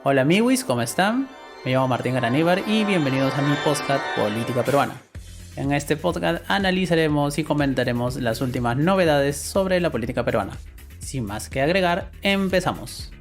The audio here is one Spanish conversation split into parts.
Hola amigos, ¿cómo están? Me llamo Martín Garaníbar y bienvenidos a mi podcast Política Peruana. En este podcast analizaremos y comentaremos las últimas novedades sobre la política peruana. Sin más que agregar, empezamos.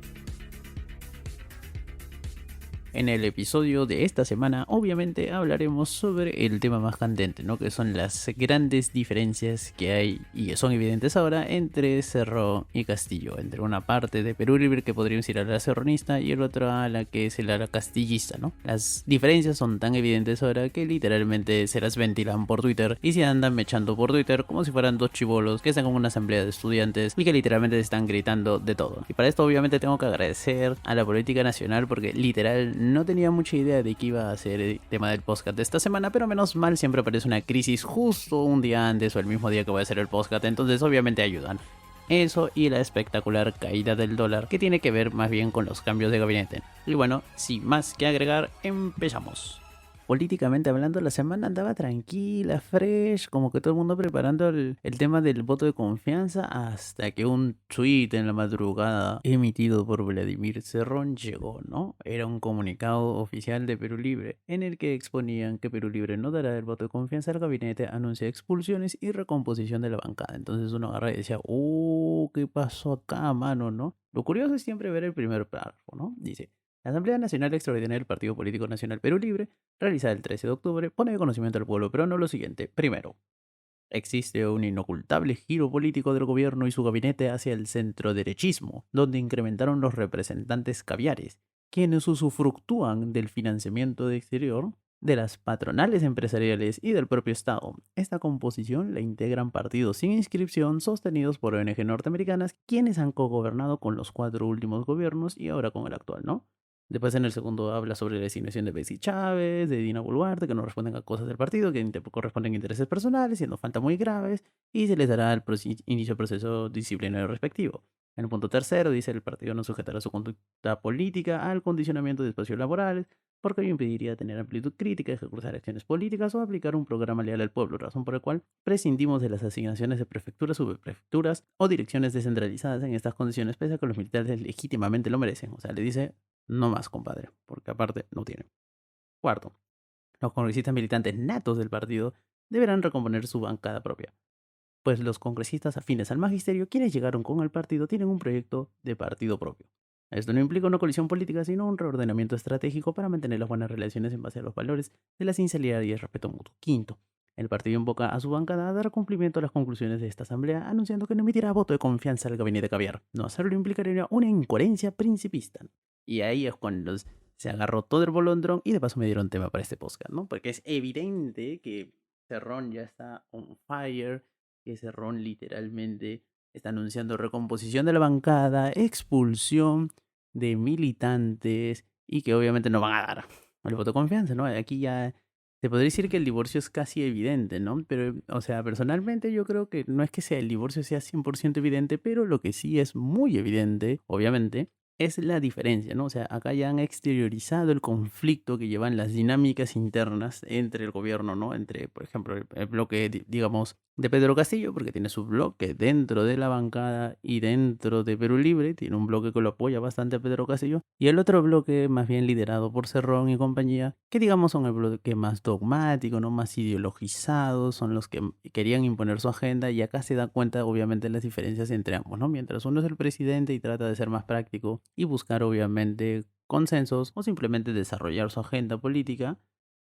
En el episodio de esta semana, obviamente, hablaremos sobre el tema más candente, ¿no? Que son las grandes diferencias que hay y que son evidentes ahora entre Cerrón y Castillo. Entre una parte de Perú Libre que podríamos ir a la cerronista y el otro a la que es el ala castillista, ¿no? Las diferencias son tan evidentes ahora que literalmente se las ventilan por Twitter y se andan mechando por Twitter como si fueran dos chibolos que están en una asamblea de estudiantes y que literalmente se están gritando de todo. Y para esto obviamente tengo que agradecer a la política nacional porque literal no tenía mucha idea de que iba a ser el tema del podcast de esta semana, pero menos mal siempre aparece una crisis justo un día antes o el mismo día que voy a hacer el podcast, entonces obviamente ayudan. Eso y la espectacular caída del dólar que tiene que ver más bien con los cambios de gabinete. Y bueno, sin más que agregar, empezamos. Políticamente hablando, la semana andaba tranquila, fresh, como que todo el mundo preparando el tema del voto de confianza, hasta que un tweet en la madrugada emitido por Vladimir Cerrón llegó, ¿no? Era un comunicado oficial de Perú Libre, en el que exponían que Perú Libre no dará el voto de confianza al gabinete, anuncia expulsiones y recomposición de la bancada. Entonces uno agarra y decía, ¿qué pasó acá, mano, no? Lo curioso es siempre ver el primer párrafo, ¿no? Dice: la Asamblea Nacional Extraordinaria del Partido Político Nacional Perú Libre, realizada el 13 de octubre, pone de conocimiento al pueblo peruano lo siguiente. Primero, existe un inocultable giro político del gobierno y su gabinete hacia el centroderechismo, donde incrementaron los representantes caviares, quienes usufructúan del financiamiento de exterior, de las patronales empresariales y del propio Estado. Esta composición la integran partidos sin inscripción sostenidos por ONG norteamericanas, quienes han cogobernado con los 4 últimos gobiernos y ahora con el actual, ¿no? Después en el segundo habla sobre la designación de Betsy Chávez, de Dina Boluarte, que no responden a cosas del partido, que corresponden a intereses personales, siendo falta muy graves, y se les dará el inicio del proceso disciplinario respectivo. En el punto tercero dice: el partido no sujetará su conducta política al condicionamiento de espacios laborales, porque ello impediría tener amplitud crítica, ejecutar acciones políticas o aplicar un programa leal al pueblo, razón por la cual prescindimos de las asignaciones de prefecturas, subprefecturas o direcciones descentralizadas en estas condiciones, pese a que los militares legítimamente lo merecen. O sea, le dice: no más, compadre, porque aparte no tiene. Cuarto, los congresistas militantes natos del partido deberán recomponer su bancada propia, pues los congresistas afines al magisterio, quienes llegaron con el partido, tienen un proyecto de partido propio. Esto no implica una colisión política, sino un reordenamiento estratégico para mantener las buenas relaciones en base a los valores de la sinceridad y el respeto mutuo. Quinto, el partido invoca a su bancada a dar cumplimiento a las conclusiones de esta asamblea, anunciando que no emitirá voto de confianza al gabinete caviar. No hacerlo implicaría una incoherencia principista. Y ahí es cuando se agarró todo el bolondrón y de paso me dieron tema para este podcast, ¿no? Porque es evidente que Cerrón ya está on fire, que Cerrón literalmente está anunciando recomposición de la bancada, expulsión de militantes y que obviamente no van a dar el voto de confianza, ¿no? Aquí ya se podría decir que el divorcio es casi evidente, ¿no? Pero, o sea, personalmente yo creo que no es que sea el divorcio sea 100% evidente, pero lo que sí es muy evidente, obviamente, es la diferencia, ¿no? O sea, acá ya han exteriorizado el conflicto que llevan las dinámicas internas entre el gobierno, ¿no? Entre, por ejemplo, el bloque, digamos, de Pedro Castillo, porque tiene su bloque dentro de la bancada y dentro de Perú Libre, tiene un bloque que lo apoya bastante a Pedro Castillo, y el otro bloque más bien liderado por Cerrón y compañía, que digamos son el bloque más dogmático, ¿no? Más ideologizado, son los que querían imponer su agenda, y acá se da cuenta obviamente las diferencias entre ambos, ¿no? Mientras uno es el presidente y trata de ser más práctico y buscar obviamente consensos o simplemente desarrollar su agenda política,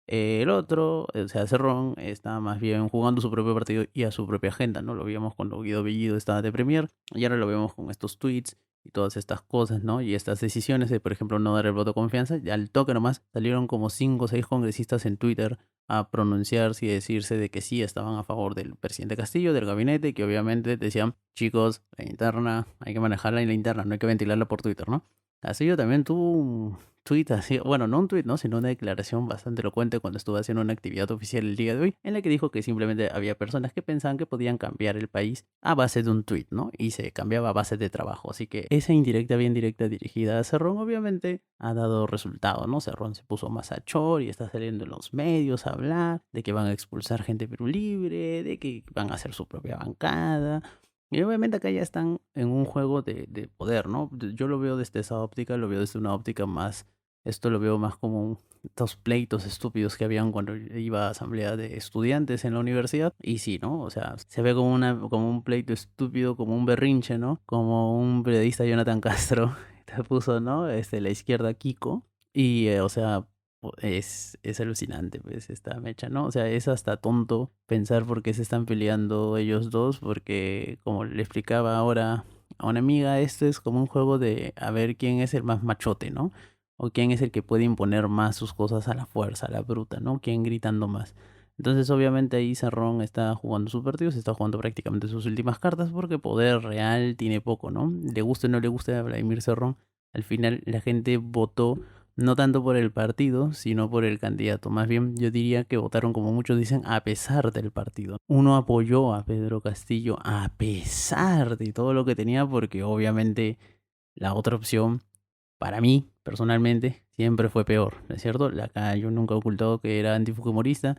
el otro, o sea, Cerrón, está más bien jugando su propio partido y a su propia agenda, ¿no? Lo vimos cuando Guido Bellido estaba de premier y ahora lo vemos con estos tweets y todas estas cosas, ¿no? Y estas decisiones de, por ejemplo, no dar el voto de confianza. Y al toque nomás salieron como 5 o 6 congresistas en Twitter a pronunciarse y decirse de que sí estaban a favor del presidente Castillo, del gabinete, que obviamente decían: chicos, la interna, hay que manejarla en la interna, no hay que ventilarla por Twitter, ¿no? Castillo también tuvo un tweet así, bueno, no un tweet, ¿no? Sino una declaración bastante elocuente cuando estuvo haciendo una actividad oficial el día de hoy, en la que dijo que simplemente había personas que pensaban que podían cambiar el país a base de un tweet, ¿no? Y se cambiaba a base de trabajo. Así que esa indirecta, bien directa, dirigida a Cerrón, obviamente ha dado resultado, ¿no? Cerrón se puso más a chor y está saliendo en los medios a hablar de que van a expulsar gente Perú Libre, de que van a hacer su propia bancada. Y obviamente acá ya están en un juego de poder, ¿no? Yo lo veo desde esa óptica, lo veo desde una óptica más, esto lo veo más como estos pleitos estúpidos que habían cuando iba a asamblea de estudiantes en la universidad. Y sí, ¿no? O sea, se ve como como un pleito estúpido, como un berrinche, ¿no? Como un periodista Jonathan Castro te puso, ¿no? La izquierda Kiko. Y, o sea, es alucinante, pues, esta mecha, ¿no? O sea, es hasta tonto pensar por qué se están peleando ellos dos, porque, como le explicaba ahora a una amiga, esto es como un juego de a ver quién es el más machote, ¿no? O quién es el que puede imponer más sus cosas a la fuerza, a la bruta, ¿no? Quién gritando más. Entonces, obviamente, ahí Cerrón está jugando su partido, se está jugando prácticamente sus últimas cartas, porque poder real tiene poco, ¿no? Le guste o no le guste a Vladimir Cerrón, al final la gente votó no tanto por el partido, sino por el candidato. Más bien, yo diría que votaron, como muchos dicen, a pesar del partido. Uno apoyó a Pedro Castillo a pesar de todo lo que tenía, porque obviamente la otra opción, para mí, personalmente, siempre fue peor, ¿no es cierto? Acá yo nunca he ocultado que era antifujimorista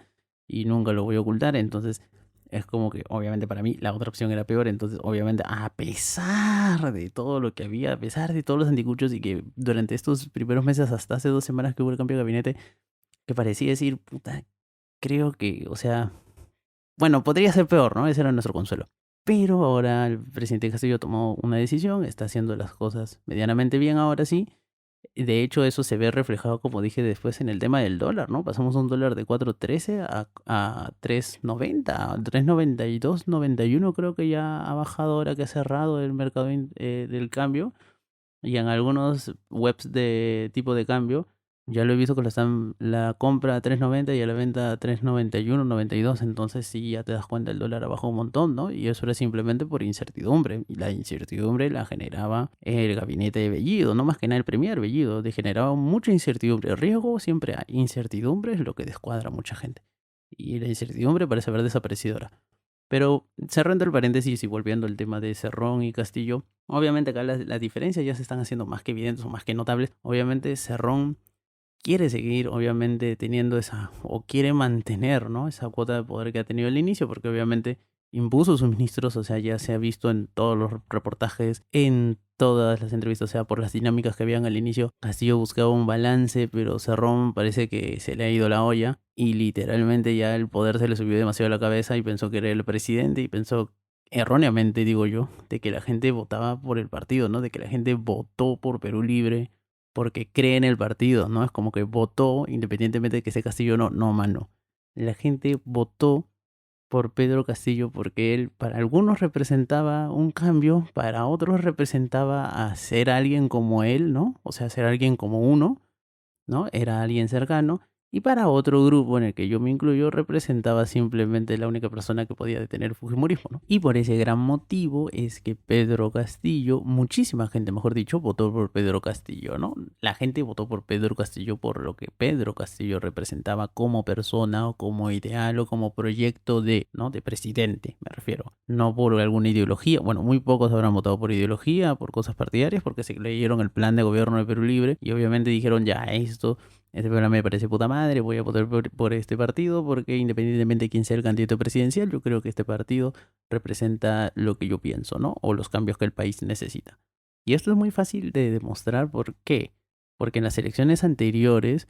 y nunca lo voy a ocultar, entonces es como que obviamente para mí la otra opción era peor, entonces obviamente a pesar de todo lo que había, a pesar de todos los anticuchos y que durante estos primeros meses, hasta hace 2 semanas que hubo el cambio de gabinete, que parecía decir, puta, creo que, o sea, bueno, podría ser peor, ¿no? Ese era nuestro consuelo. Pero ahora el presidente Castillo tomó una decisión, está haciendo las cosas medianamente bien ahora sí. De hecho, eso se ve reflejado, como dije después, en el tema del dólar, ¿no? Pasamos un dólar de 4.13 a 3.90, 3.92, 91 creo que ya ha bajado ahora que ha cerrado el mercado del cambio. Y en algunos webs de tipo de cambio, ya lo he visto que la compra a 3.90 y a la venta a 3.91, 92. Entonces sí, ya te das cuenta, el dólar ha bajado un montón, ¿no? Y eso era simplemente por incertidumbre. Y la incertidumbre la generaba el gabinete de Bellido, no más que nada el premier Bellido. Generaba mucha incertidumbre. Riesgo siempre hay. Incertidumbre es lo que descuadra a mucha gente. Y la incertidumbre parece haber desaparecido ahora. Pero cerrando el paréntesis y volviendo al tema de Cerrón y Castillo, obviamente acá las diferencias ya se están haciendo más que evidentes o más que notables. Obviamente Cerrón quiere seguir, obviamente, teniendo esa, o quiere mantener, ¿no? Esa cuota de poder que ha tenido al inicio, porque obviamente impuso sus ministros, o sea, ya se ha visto en todos los reportajes, en todas las entrevistas, o sea, por las dinámicas que habían al inicio. Castillo buscaba un balance, pero Cerrón parece que se le ha ido la olla y literalmente ya el poder se le subió demasiado a la cabeza y pensó que era el presidente y pensó erróneamente, digo yo, de que la gente votaba por el partido, ¿no? De que la gente votó por Perú Libre porque cree en el partido, ¿no? Es como que votó, independientemente de que sea Castillo o no, no, mano. La gente votó por Pedro Castillo porque él para algunos representaba un cambio, para otros representaba a ser alguien como él, ¿no? O sea, ser alguien como uno, ¿no? Era alguien cercano. Y para otro grupo en el que yo me incluyo, representaba simplemente la única persona que podía detener el Fujimorismo, ¿no? Y por ese gran motivo es que Pedro Castillo, muchísima gente, mejor dicho, votó por Pedro Castillo, ¿no? La gente votó por Pedro Castillo por lo que Pedro Castillo representaba como persona o como ideal o como proyecto de, ¿no? De presidente, me refiero. No por alguna ideología. Bueno, muy pocos habrán votado por ideología, por cosas partidarias, porque se leyeron el plan de gobierno de Perú Libre y obviamente dijeron, ya, este programa me parece puta madre, voy a votar por este partido porque independientemente de quién sea el candidato presidencial, yo creo que este partido representa lo que yo pienso, ¿no? O los cambios que el país necesita. Y esto es muy fácil de demostrar. ¿Por qué? Porque en las elecciones anteriores,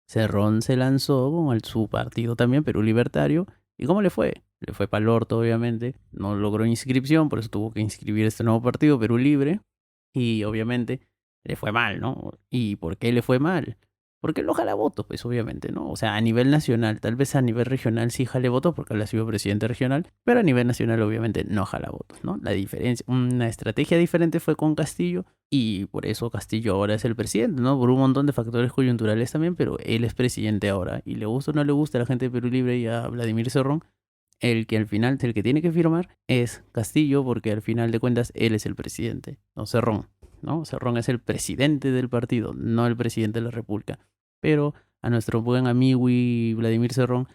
Cerrón se lanzó con su partido también, Perú Libertario. ¿Y cómo le fue? Le fue para el orto, obviamente. No logró inscripción, por eso tuvo que inscribir este nuevo partido, Perú Libre. Y obviamente le fue mal, ¿no? ¿Y por qué le fue mal? Porque él no jala votos, pues obviamente, ¿no? O sea, a nivel nacional, tal vez a nivel regional sí jale votos porque él ha sido presidente regional, pero a nivel nacional obviamente no jala votos, ¿no? La diferencia, una estrategia diferente fue con Castillo y por eso Castillo ahora es el presidente, ¿no? Por un montón de factores coyunturales también, pero él es presidente ahora y le gusta o no le gusta a la gente de Perú Libre y a Vladimir Cerrón, el que al final, el que tiene que firmar es Castillo porque al final de cuentas él es el presidente, no Cerrón, ¿no? Cerrón es el presidente del partido, no el presidente de la República. Pero a nuestro buen amigo y Vladimir Cerrón,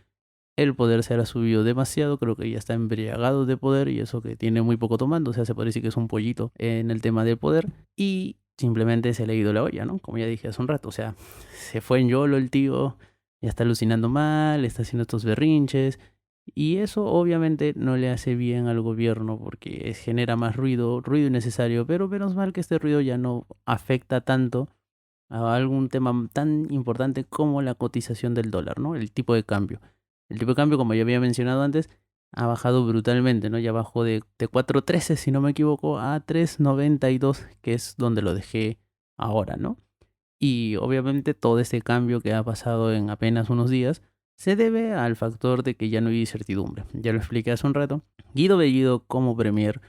el poder se le ha subido demasiado, creo que ya está embriagado de poder y eso que tiene muy poco tomando, o sea, se puede decir que es un pollito en el tema del poder y simplemente se le ha ido la olla, ¿no? Como ya dije hace un rato, o sea, se fue en YOLO el tío, ya está alucinando mal, está haciendo estos berrinches Y eso obviamente no le hace bien al gobierno porque genera más ruido, ruido innecesario, pero menos mal que este ruido ya no afecta tanto a algún tema tan importante como la cotización del dólar, ¿no? El tipo de cambio. El tipo de cambio, como ya había mencionado antes, ha bajado brutalmente, ¿no? Ya bajó de 4.13, si no me equivoco, a 3.92, que es donde lo dejé ahora, ¿no? Y obviamente todo este cambio que ha pasado en apenas unos días se debe al factor de que ya no hay incertidumbre. Ya lo expliqué hace un rato. Guido Bellido como premier,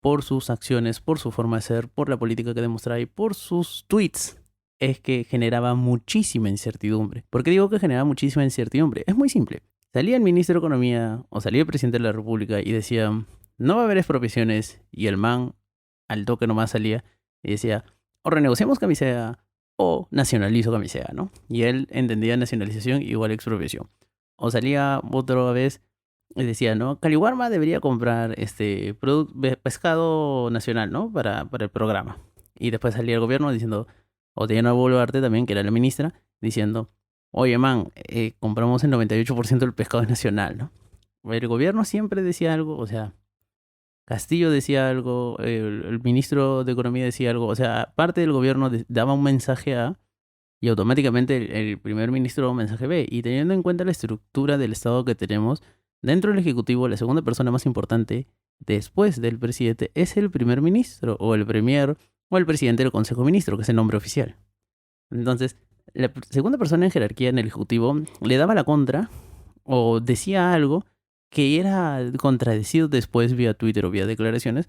por sus acciones, por su forma de ser, por la política que demostraba y por sus tweets, es que generaba muchísima incertidumbre. ¿Por qué digo que generaba muchísima incertidumbre? Es muy simple. Salía el ministro de Economía o salía el presidente de la República y decía, no va a haber expropiaciones, y el man al toque nomás salía y decía, o renegociamos camisea o nacionalizo camisea, ¿no? Y él entendía nacionalización igual expropiación. O salía otra vez y decía, ¿no? Caliwarma debería comprar pescado nacional, ¿no? Para el programa. Y después salía el gobierno diciendo, o Diana Boluarte también, que era la ministra, diciendo, oye, man, compramos el 98% del pescado nacional, ¿no? El gobierno siempre decía algo, o sea, Castillo decía algo, el ministro de Economía decía algo, o sea, parte del gobierno daba un mensaje A y automáticamente el primer ministro da un mensaje B. Y teniendo en cuenta la estructura del Estado que tenemos, dentro del Ejecutivo, la segunda persona más importante después del presidente es el primer ministro, o el premier, o el presidente del Consejo de Ministros, que es el nombre oficial. Entonces, la segunda persona en jerarquía en el Ejecutivo le daba la contra o decía algo que era contradecido después vía Twitter o vía declaraciones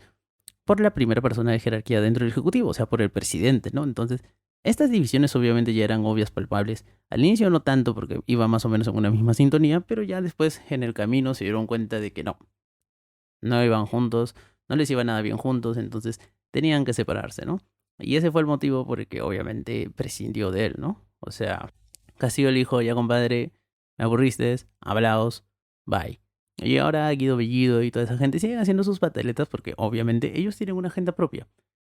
por la primera persona de jerarquía dentro del Ejecutivo, o sea, por el presidente, ¿no? Entonces, estas divisiones obviamente ya eran obvias, palpables. Al inicio no tanto porque iba más o menos en una misma sintonía, pero ya después en el camino se dieron cuenta de que no iban juntos, no les iba nada bien juntos, entonces tenían que separarse, ¿no? Y ese fue el motivo por el que obviamente prescindió de él, ¿no? O sea, Castillo le dijo, ya compadre, me aburriste, hablaos, bye. Y ahora Guido Bellido y toda esa gente siguen haciendo sus pataletas porque obviamente ellos tienen una agenda propia.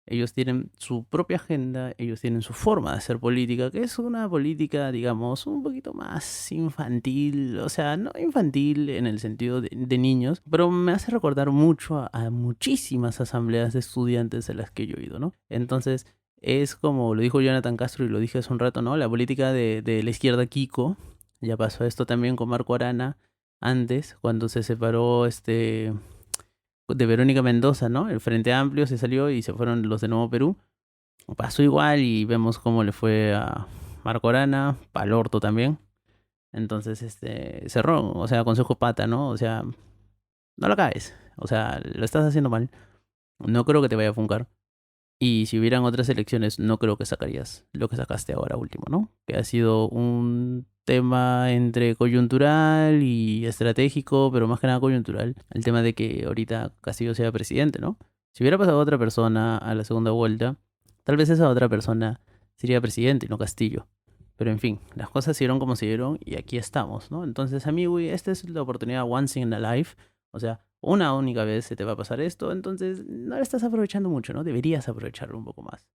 Ellos tienen su propia agenda, ellos tienen su forma de hacer política, que es una política, digamos, un poquito más infantil, o sea, no infantil en el sentido de niños, pero me hace recordar mucho a muchísimas asambleas de estudiantes a las que yo he ido, ¿no? Entonces, es como lo dijo Jonathan Castro y lo dije hace un rato, ¿no? La política de la izquierda Kiko, ya pasó esto también con Marco Arana antes, cuando se separó de Verónica Mendoza, ¿no? El Frente Amplio se salió y se fueron los de Nuevo Perú. Pasó igual y vemos cómo le fue a Marco Arana, Palorto también. Entonces, cerró, o sea, Consejo Pata, ¿no? O sea, no lo caes. O sea, lo estás haciendo mal. No creo que te vaya a funcar. Y si hubieran otras elecciones, no creo que sacarías lo que sacaste ahora último, ¿no? Que ha sido un tema entre coyuntural y estratégico, pero más que nada coyuntural. El tema de que ahorita Castillo sea presidente, ¿no? Si hubiera pasado otra persona a la segunda vuelta, tal vez esa otra persona sería presidente y no Castillo. Pero en fin, las cosas se dieron como se dieron y aquí estamos, ¿no? Entonces, amigo, esta es la oportunidad once in a life. O sea, una única vez se te va a pasar esto, entonces no lo estás aprovechando mucho, ¿no? Deberías aprovecharlo un poco más,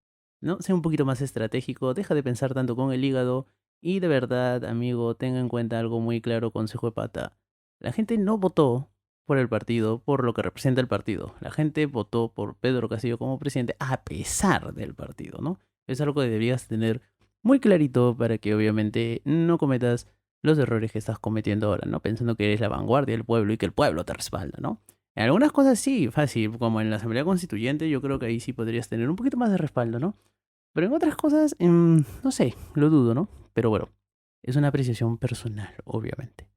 ¿no? Sé un poquito más estratégico, deja de pensar tanto con el hígado y de verdad, amigo, tenga en cuenta algo muy claro, consejo de pata. La gente no votó por el partido, por lo que representa el partido. La gente votó por Pedro Castillo como presidente a pesar del partido, ¿no? Es algo que deberías tener muy clarito para que obviamente no cometas los errores que estás cometiendo ahora, ¿no? Pensando que eres la vanguardia del pueblo y que el pueblo te respalda, ¿no? En algunas cosas sí, fácil, como en la Asamblea Constituyente, yo creo que ahí sí podrías tener un poquito más de respaldo, ¿no? Pero en otras cosas, no sé, lo dudo, ¿no? Pero bueno, es una apreciación personal, obviamente.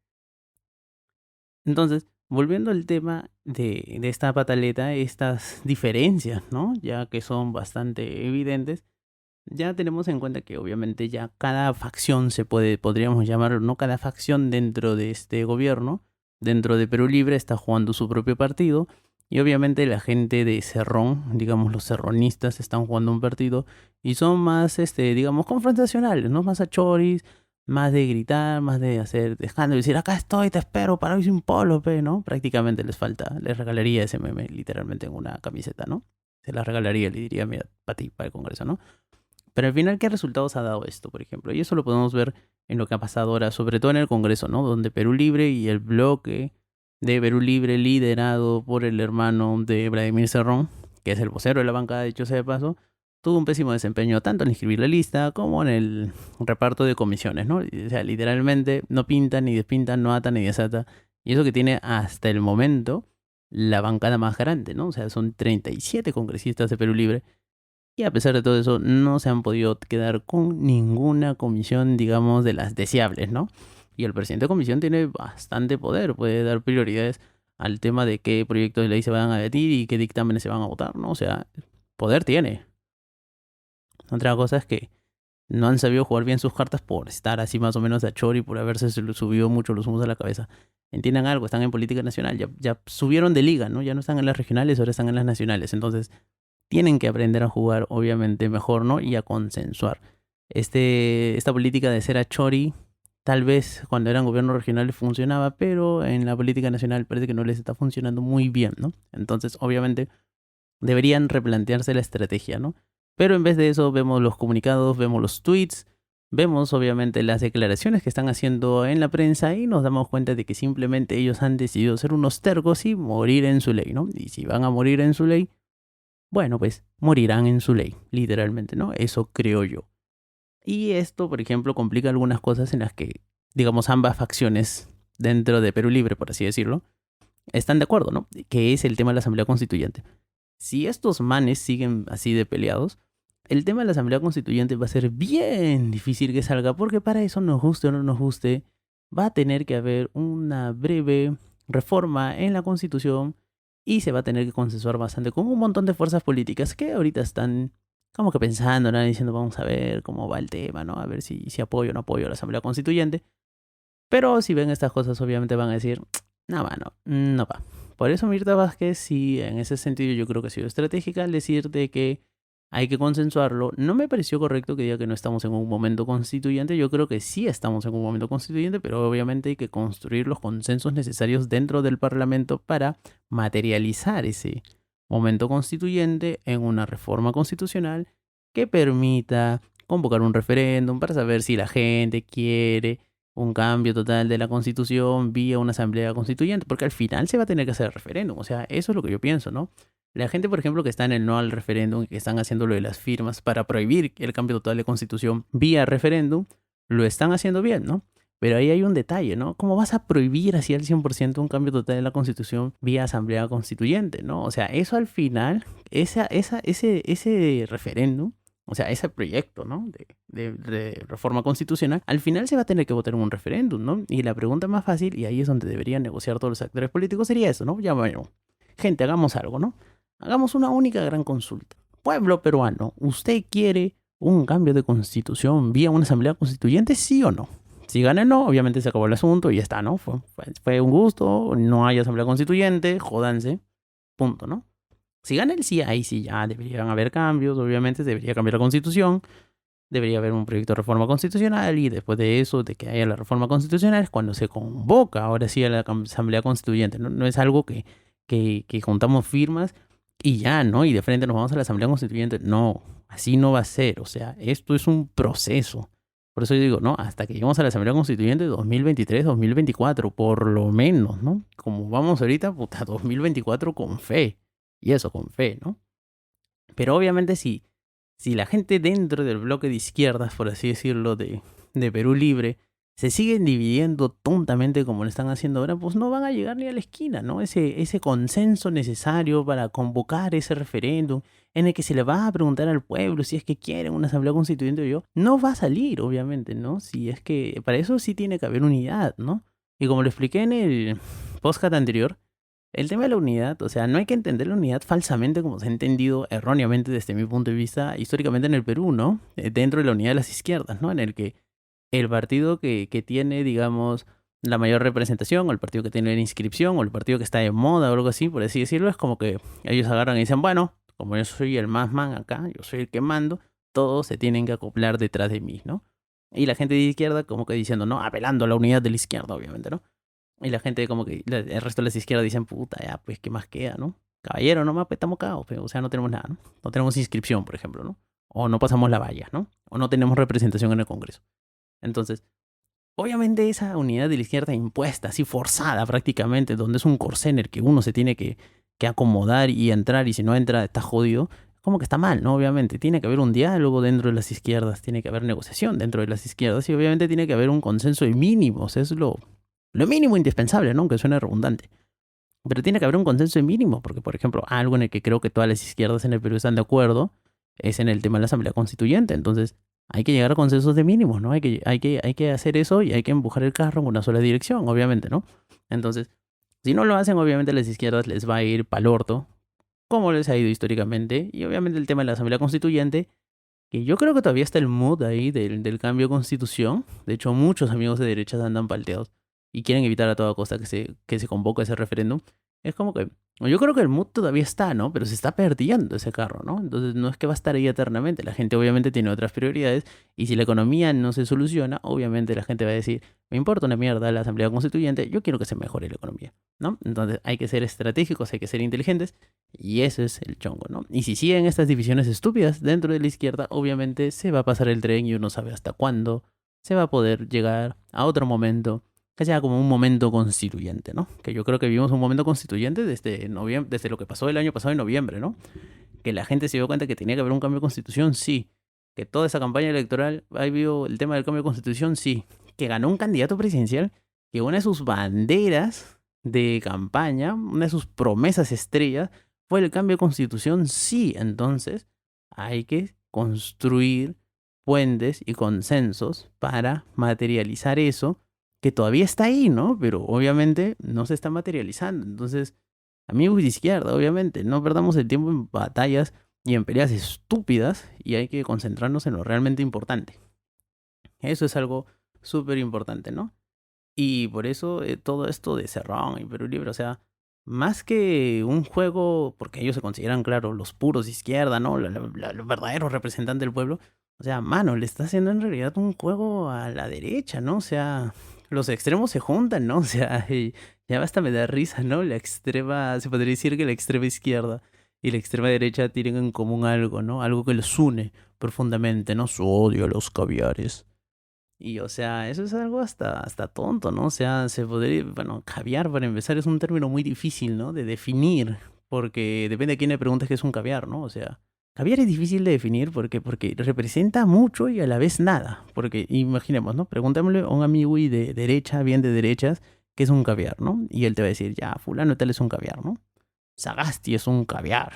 Entonces, volviendo al tema de esta pataleta, estas diferencias, ¿no? Ya que son bastante evidentes, ya tenemos en cuenta que obviamente ya cada facción podríamos llamarlo, ¿no? Cada facción dentro de este gobierno, dentro de Perú Libre, está jugando su propio partido. Y obviamente la gente de Cerrón, digamos los cerronistas, están jugando un partido y son más, digamos, confrontacionales, ¿no? Más a choris, más de gritar, más de hacer escándalo y decir, acá estoy, te espero, para hoy sin polo, pe, ¿no? Prácticamente les falta, les regalaría ese meme literalmente en una camiseta, ¿no? Se la regalaría, le diría, mira, para ti, para el Congreso, ¿no? Pero al final, ¿qué resultados ha dado esto, por ejemplo? Y eso lo podemos ver en lo que ha pasado ahora, sobre todo en el Congreso, ¿no? Donde Perú Libre y el bloque de Perú Libre, liderado por el hermano de Vladimir Cerrón, que es el vocero de la bancada, dicho sea de paso, tuvo un pésimo desempeño tanto en inscribir la lista como en el reparto de comisiones, ¿no? O sea, literalmente no pinta ni despinta, no ata ni desata. Y eso que tiene hasta el momento la bancada más grande, ¿no? O sea, son 37 congresistas de Perú Libre. Y a pesar de todo eso, no se han podido quedar con ninguna comisión, digamos, de las deseables, ¿no? Y el presidente de comisión tiene bastante poder, puede dar prioridades al tema de qué proyectos de ley se van a debatir y qué dictámenes se van a votar, ¿no? O sea, poder tiene. Otra cosa es que no han sabido jugar bien sus cartas por estar así más o menos a chori, por haberse subido mucho los humos a la cabeza. Entiendan algo, están en política nacional, ya subieron de liga, ¿no? Ya no están en las regionales, ahora están en las nacionales. Entonces, tienen que aprender a jugar, obviamente, mejor, ¿no? Y a consensuar. Esta política de ser a chori, tal vez cuando eran gobiernos regionales funcionaba, pero en la política nacional parece que no les está funcionando muy bien, ¿no? Entonces, obviamente, deberían replantearse la estrategia, ¿no? Pero en vez de eso, vemos los comunicados, vemos los tweets, vemos obviamente las declaraciones que están haciendo en la prensa y nos damos cuenta de que simplemente ellos han decidido ser unos tercos y morir en su ley, ¿no? Y si van a morir en su ley, bueno, pues morirán en su ley, literalmente, ¿no? Eso creo yo. Y esto, por ejemplo, complica algunas cosas en las que, digamos, ambas facciones dentro de Perú Libre, por así decirlo, están de acuerdo, ¿no? Que es el tema de la Asamblea Constituyente. Si estos manes siguen así de peleados, el tema de la Asamblea Constituyente va a ser bien difícil que salga, porque para eso, nos guste o no nos guste, va a tener que haber una breve reforma en la Constitución y se va a tener que consensuar bastante con un montón de fuerzas políticas que ahorita están como que pensando, ¿no? Diciendo, vamos a ver cómo va el tema, ¿no? A ver si apoyo o no apoyo a la Asamblea Constituyente. Pero si ven estas cosas, obviamente van a decir, no, mano, no va. Por eso Mirta Vázquez, sí, en ese sentido yo creo que ha sido estratégica al decir de que hay que consensuarlo. No me pareció correcto que diga que no estamos en un momento constituyente. Yo creo que sí estamos en un momento constituyente, pero obviamente hay que construir los consensos necesarios dentro del Parlamento para materializar ese momento constituyente en una reforma constitucional que permita convocar un referéndum para saber si la gente quiere un cambio total de la constitución vía una asamblea constituyente, porque al final se va a tener que hacer el referéndum. O sea, eso es lo que yo pienso, ¿no? La gente, por ejemplo, que está en el no al referéndum, que están haciendo lo de las firmas para prohibir el cambio total de constitución vía referéndum, lo están haciendo bien, ¿no? Pero ahí hay un detalle, ¿no? ¿Cómo vas a prohibir así al 100% un cambio total de la constitución vía asamblea constituyente, ¿no? O sea, eso al final, ese referéndum, o sea, ese proyecto, ¿no? De reforma constitucional, al final se va a tener que votar en un referéndum, ¿no? Y la pregunta más fácil, y ahí es donde deberían negociar todos los actores políticos, sería eso, ¿no? Ya bueno, gente, hagamos algo, ¿no? Hagamos una única gran consulta. Pueblo peruano, ¿usted quiere un cambio de constitución vía una asamblea constituyente, sí o no? Si gana el no, obviamente se acabó el asunto y ya está, ¿no? Fue un gusto, no hay asamblea constituyente, jódanse, punto, ¿no? Si gana el sí, ahí sí ya deberían haber cambios, obviamente debería cambiar la constitución, debería haber un proyecto de reforma constitucional y después de eso, de que haya la reforma constitucional, es cuando se convoca ahora sí a la asamblea constituyente, ¿no? No es algo que juntamos firmas y ya, ¿no? Y de frente nos vamos a la asamblea constituyente. No, así no va a ser, o sea, esto es un proceso. Por eso yo digo, no, hasta que lleguemos a la Asamblea Constituyente 2023, 2024, por lo menos, ¿no? Como vamos ahorita, puta, 2024 con fe. Y eso, con fe, ¿no? Pero obviamente si la gente dentro del bloque de izquierdas, por así decirlo, de Perú Libre, se siguen dividiendo tontamente como lo están haciendo ahora, pues no van a llegar ni a la esquina, ¿no? Ese consenso necesario para convocar ese referéndum en el que se le va a preguntar al pueblo si es que quieren una asamblea constituyente o yo, no va a salir, obviamente, ¿no? Si es que para eso sí tiene que haber unidad, ¿no? Y como lo expliqué en el podcast anterior, el tema de la unidad, o sea, no hay que entender la unidad falsamente como se ha entendido erróneamente desde mi punto de vista históricamente en el Perú, ¿no? Dentro de la unidad de las izquierdas, ¿no? En el que el partido que tiene, digamos, la mayor representación, o el partido que tiene la inscripción, o el partido que está de moda, o algo así, por así decirlo, es como que ellos agarran y dicen, bueno, como yo soy el más man acá, yo soy el que mando, todos se tienen que acoplar detrás de mí, ¿no? Y la gente de izquierda como que diciendo, no, apelando a la unidad de la izquierda, obviamente, ¿no? Y la gente como que, el resto de las izquierdas dicen, puta, ya, pues, ¿qué más queda, no? Caballero, nomás, pues, estamos cagados, pues, o sea, no tenemos nada, ¿no? No tenemos inscripción, por ejemplo, ¿no? O no pasamos la valla, ¿no? O no tenemos representación en el Congreso. Entonces, Obviamente esa unidad de la izquierda impuesta, así forzada prácticamente, donde es un corsé en el que uno se tiene que acomodar y entrar, y si no entra está jodido, como que está mal, ¿no? Obviamente tiene que haber un diálogo dentro de las izquierdas, tiene que haber negociación dentro de las izquierdas, y obviamente tiene que haber un consenso de mínimos, es lo mínimo indispensable, ¿no? Aunque suene redundante. Pero tiene que haber un consenso de mínimo, porque por ejemplo, algo en el que creo que todas las izquierdas en el Perú están de acuerdo es en el tema de la Asamblea Constituyente. Entonces, hay que llegar a consensos de mínimos, ¿no? Hay que hacer eso y hay que empujar el carro en una sola dirección, obviamente, ¿no? Entonces, si no lo hacen, obviamente a las izquierdas les va a ir pa'l orto, como les ha ido históricamente. Y obviamente el tema de la Asamblea Constituyente, que yo creo que todavía está el mood ahí del cambio de constitución. De hecho, muchos amigos de derechas andan palteados y quieren evitar a toda costa que se convoque ese referéndum. Es como que yo creo que el mood todavía está, ¿no? Pero se está perdiendo ese carro, ¿no? Entonces no es que va a estar ahí eternamente. La gente obviamente tiene otras prioridades y si la economía no se soluciona, obviamente la gente va a decir, me importa una mierda la Asamblea Constituyente, yo quiero que se mejore la economía, ¿no? Entonces hay que ser estratégicos, hay que ser inteligentes y eso es el chongo, ¿no? Y si siguen estas divisiones estúpidas dentro de la izquierda, obviamente se va a pasar el tren y uno sabe hasta cuándo se va a poder llegar a otro momento que sea como un momento constituyente, ¿no? Que yo creo que vivimos un momento constituyente desde noviembre, desde lo que pasó el año pasado en noviembre, ¿no? Que la gente se dio cuenta que tenía que haber un cambio de constitución, sí. Que toda esa campaña electoral ahí vio el tema del cambio de constitución, sí. Que ganó un candidato presidencial que una de sus banderas de campaña, una de sus promesas estrellas, fue el cambio de constitución, sí. Entonces, hay que construir puentes y consensos para materializar eso que todavía está ahí, ¿no? Pero obviamente no se está materializando. Entonces, amigos de izquierda, obviamente, no perdamos el tiempo en batallas y en peleas estúpidas y hay que concentrarnos en lo realmente importante. Eso es algo súper importante, ¿no? Y por eso todo esto de Cerrón y Perú Libre, o sea, más que un juego, porque ellos se consideran, claro, los puros de izquierda, ¿no? Los verdaderos representantes del pueblo. O sea, mano, le está haciendo en realidad un juego a la derecha, ¿no? O sea, los extremos se juntan, ¿no? O sea, ya basta me da risa, ¿no? La extrema, se podría decir que la extrema izquierda y la extrema derecha tienen en común algo, ¿no? Algo que los une profundamente, ¿no? Su odio a los caviares. Y o sea, eso es algo hasta tonto, ¿no? O sea, se podría, bueno, caviar para empezar es un término muy difícil, ¿no? De definir, porque depende de quién le preguntes qué es un caviar, ¿no? O sea, caviar es difícil de definir porque representa mucho y a la vez nada. Porque imaginemos, ¿no? Preguntémosle a un amigo y de derecha, bien de derechas, qué es un caviar, ¿no? Y él te va a decir, ya, fulano tal es un caviar, ¿no? Sagasti es un caviar,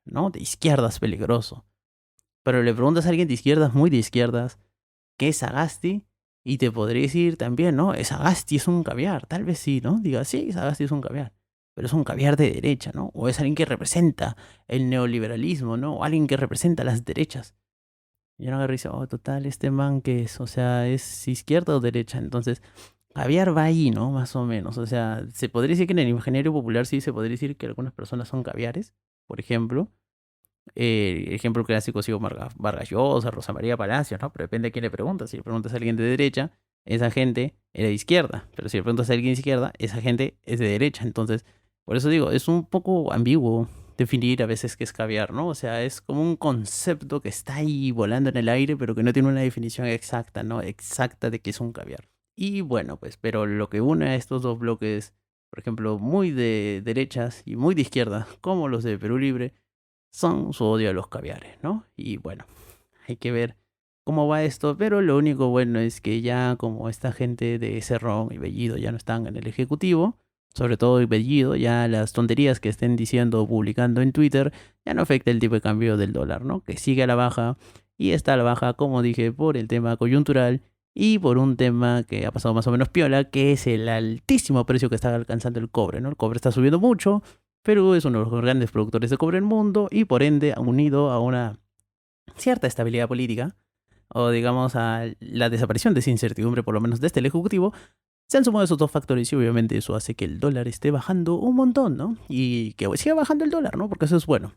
¿no? De izquierdas peligroso. Pero le preguntas a alguien de izquierdas, muy de izquierdas, ¿qué es Sagasti? Y te podría decir también, ¿no? Sagasti es un caviar. Tal vez sí, ¿no? Diga, sí, Sagasti es un caviar. Pero es un caviar de derecha, ¿no? O es alguien que representa el neoliberalismo, ¿no? O alguien que representa las derechas. Y uno agarra y dice, oh, total, este man que es, o sea, es izquierda o derecha. Entonces, caviar va ahí, ¿no? Más o menos. O sea, se podría decir que en el imaginario popular sí se podría decir que algunas personas son caviares, por ejemplo. Ejemplo clásico ha sido Vargas Llosa, Rosa María Palacios, ¿no? Pero depende de quién le preguntas. Si le preguntas a alguien de derecha, esa gente era de izquierda. Pero si le preguntas a alguien de izquierda, esa gente es de derecha. Entonces, por eso digo, es un poco ambiguo definir a veces qué es caviar, ¿no? O sea, es como un concepto que está ahí volando en el aire, pero que no tiene una definición exacta, ¿no? Exacta de qué es un caviar. Y bueno, pues, pero lo que une a estos dos bloques, por ejemplo, muy de derechas y muy de izquierda, como los de Perú Libre, son su odio a los caviares, ¿no? Y bueno, hay que ver cómo va esto, pero lo único bueno es que ya como esta gente de Cerrón y Bellido ya no están en el Ejecutivo, sobre todo Bellido, ya las tonterías que estén diciendo o publicando en Twitter ya no afecta el tipo de cambio del dólar, ¿no? Que sigue a la baja y está a la baja, como dije, por el tema coyuntural y por un tema que ha pasado más o menos piola, que es el altísimo precio que está alcanzando el cobre, ¿no? El cobre está subiendo mucho. Perú es uno de los grandes productores de cobre del mundo y por ende unido a una cierta estabilidad política o digamos a la desaparición de esa incertidumbre por lo menos desde el Ejecutivo, se han sumado esos dos factores y obviamente eso hace que el dólar esté bajando un montón, ¿no? Y que siga bajando el dólar, ¿no? Porque eso es bueno.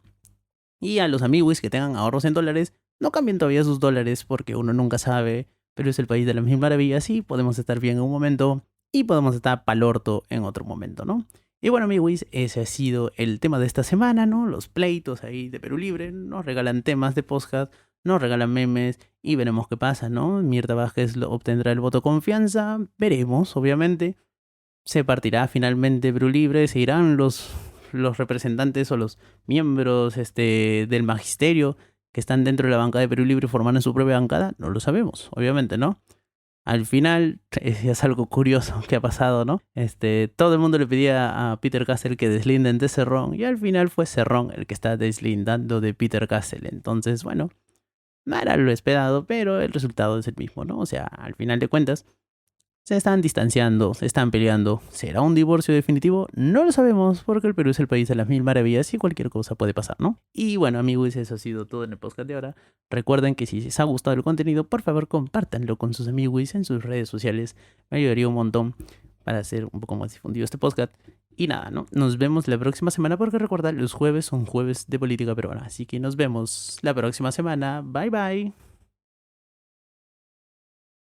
Y a los amigos que tengan ahorros en dólares, no cambien todavía sus dólares porque uno nunca sabe, pero es el país de las mil maravillas y podemos estar bien en un momento y podemos estar pal orto en otro momento, ¿no? Y bueno, amigos, ese ha sido el tema de esta semana, ¿no? Los pleitos ahí de Perú Libre nos regalan temas de podcast, nos regalan memes y veremos qué pasa, ¿no? Mirta Vázquez obtendrá el voto de confianza, veremos, obviamente. Se partirá finalmente Perú Libre, se irán los representantes o los miembros del magisterio que están dentro de la bancada de Perú Libre formando su propia bancada, no lo sabemos, obviamente, ¿no? Al final, es algo curioso que ha pasado, ¿no? Todo el mundo le pedía a Peter Castell que deslinden de Cerrón y al final fue Cerrón el que está deslindando de Peter Castell. Entonces, bueno, no era lo esperado, pero el resultado es el mismo, ¿no? O sea, al final de cuentas, se están distanciando, se están peleando. ¿Será un divorcio definitivo? No lo sabemos, porque el Perú es el país de las mil maravillas y cualquier cosa puede pasar, ¿no? Y bueno, amigos, eso ha sido todo en el podcast de ahora. Recuerden que si les ha gustado el contenido, por favor, compártanlo con sus amigos en sus redes sociales. Me ayudaría un montón para hacer un poco más difundido este podcast. Y nada, ¿no? Nos vemos la próxima semana, porque recuerda, los jueves son jueves de política peruana. Así que nos vemos la próxima semana. Bye bye.